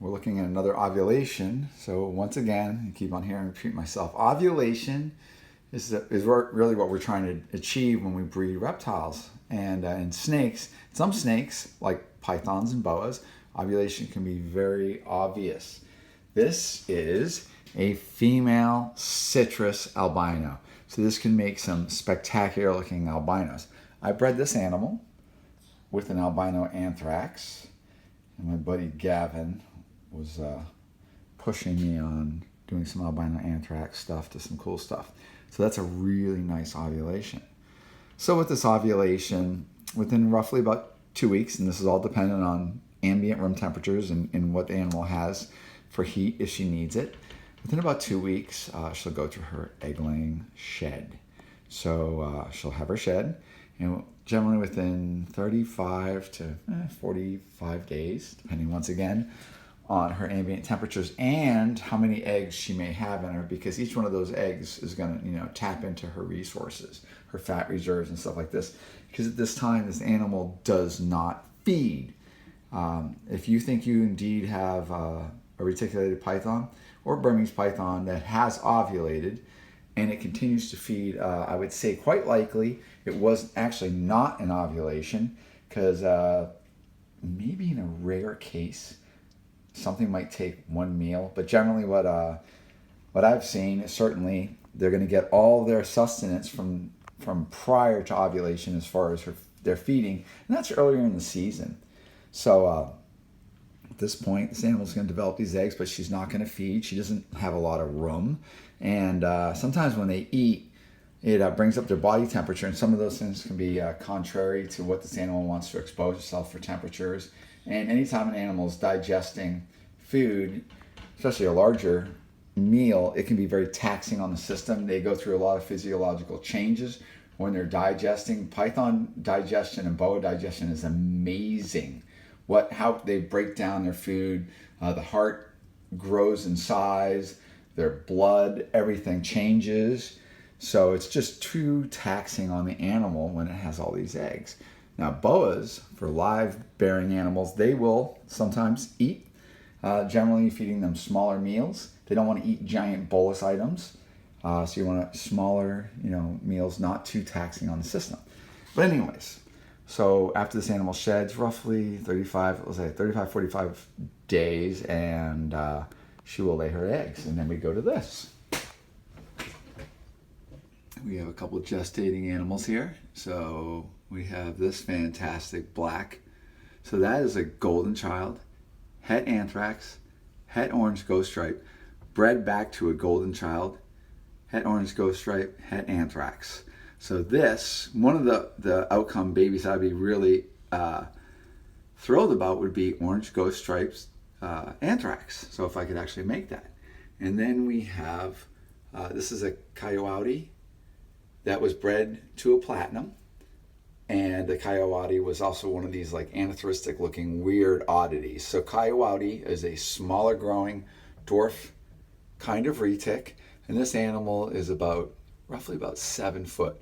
we're looking at another ovulation. So once again, I keep on hearing repeat myself. Ovulation is really what we're trying to achieve when we breed reptiles. And in snakes, some snakes, like pythons and boas, ovulation can be very obvious. This is a female citrus albino. So this can make some spectacular looking albinos. I bred this animal with an albino anthrax, and my buddy Gavin was pushing me on doing some albino anthrax stuff to some cool stuff. So that's a really nice ovulation. So with this ovulation, within roughly about 2 weeks, and this is all dependent on ambient room temperatures and what the animal has for heat if she needs it, within about 2 weeks, she'll go through her egg-laying shed. So she'll have her shed, and generally within 35 to 45 days, depending once again on her ambient temperatures and how many eggs she may have in her, because each one of those eggs is going to, tap into her resources, her fat reserves and stuff like this. Because at this time, this animal does not feed. If you think you indeed have a reticulated python or Burmese python that has ovulated and it continues to feed, I would say quite likely it was actually not an ovulation, because maybe in a rare case something might take one meal, but generally what I've seen is certainly they're going to get all their sustenance from prior to ovulation as far as their feeding, and that's earlier in the season. So at this point, this animal's going to develop these eggs, but she's not going to feed. She doesn't have a lot of room, and sometimes when they eat, it brings up their body temperature, and some of those things can be contrary to what this animal wants to expose itself for temperatures. And anytime an animal is digesting food, especially a larger meal, it can be very taxing on the system. They go through a lot of physiological changes when they're digesting. Python digestion and boa digestion is amazing. How they break down their food, the heart grows in size, their blood, everything changes. So it's just too taxing on the animal when it has all these eggs. Now, boas, for live-bearing animals, they will sometimes eat, generally feeding them smaller meals. They don't want to eat giant bolus items, so you want smaller, meals, not too taxing on the system. But anyways, so after this animal sheds, roughly 45 days, and she will lay her eggs, and then we go to this. We have a couple of gestating animals here. So we have this fantastic black. So that is a golden child, het anthrax, het orange ghost stripe, bred back to a golden child, het orange ghost stripe, het anthrax. So this, one of the outcome babies I'd be really thrilled about would be orange ghost stripes anthrax. So if I could actually make that. And then we have, this is a coyote that was bred to a platinum, and the coyote was also one of these like anthristic looking weird oddities. So coyote is a smaller growing dwarf kind of retic, and this animal is roughly about 7 foot.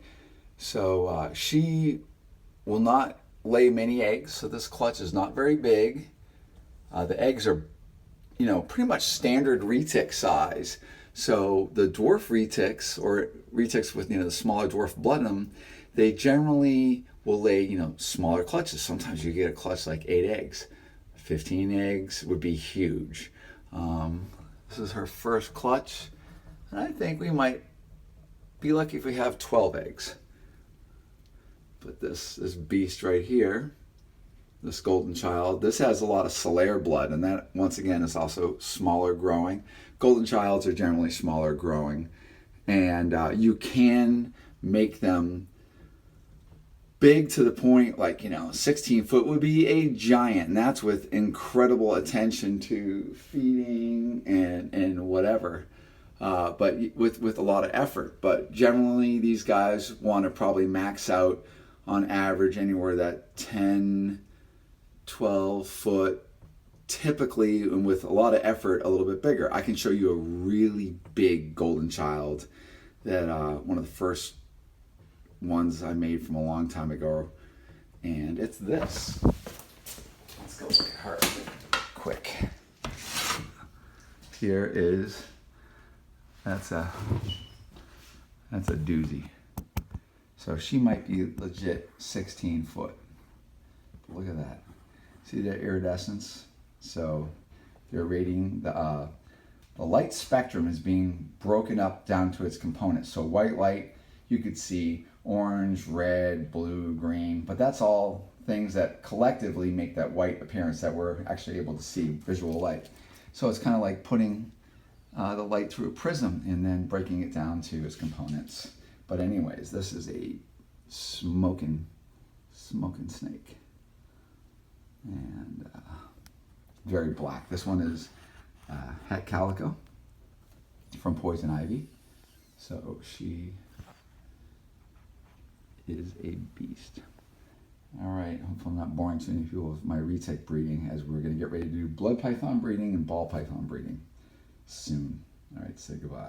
So she will not lay many eggs, so this clutch is not very big. The eggs are pretty much standard retic size. So the dwarf retics, or retics with the smaller dwarf blood in them, they generally will lay smaller clutches. Sometimes you get a clutch like 8 eggs. 15 eggs would be huge. This is her first clutch, and I think we might be lucky if we have 12 eggs. But this beast right here, this golden child, this has a lot of Solaire blood, and that once again is also smaller growing. Golden childs are generally smaller growing, and you can make them big to the point 16 foot would be a giant, and that's with incredible attention to feeding and whatever, but with a lot of effort. But generally these guys want to probably max out on average anywhere that 10, 12 foot, typically, and with a lot of effort, a little bit bigger. I can show you a really big golden child that one of the first ones I made from a long time ago, and it's this. Let's go look at her quick. here is, that's a doozy. So she might be legit 16 foot. Look at that. See that iridescence? So they're rating the light spectrum is being broken up down to its components. So white light, you could see orange, red, blue, green, but that's all things that collectively make that white appearance that we're actually able to see, visual light. So it's kind of like putting the light through a prism and then breaking it down to its components. But anyways, this is a smoking snake. And very black. This one is het calico from poison ivy. So she is a beast. All right, hopefully I'm not boring too many people with my retic breeding, as we're going to get ready to do blood python breeding and ball python breeding soon. All right, say goodbye.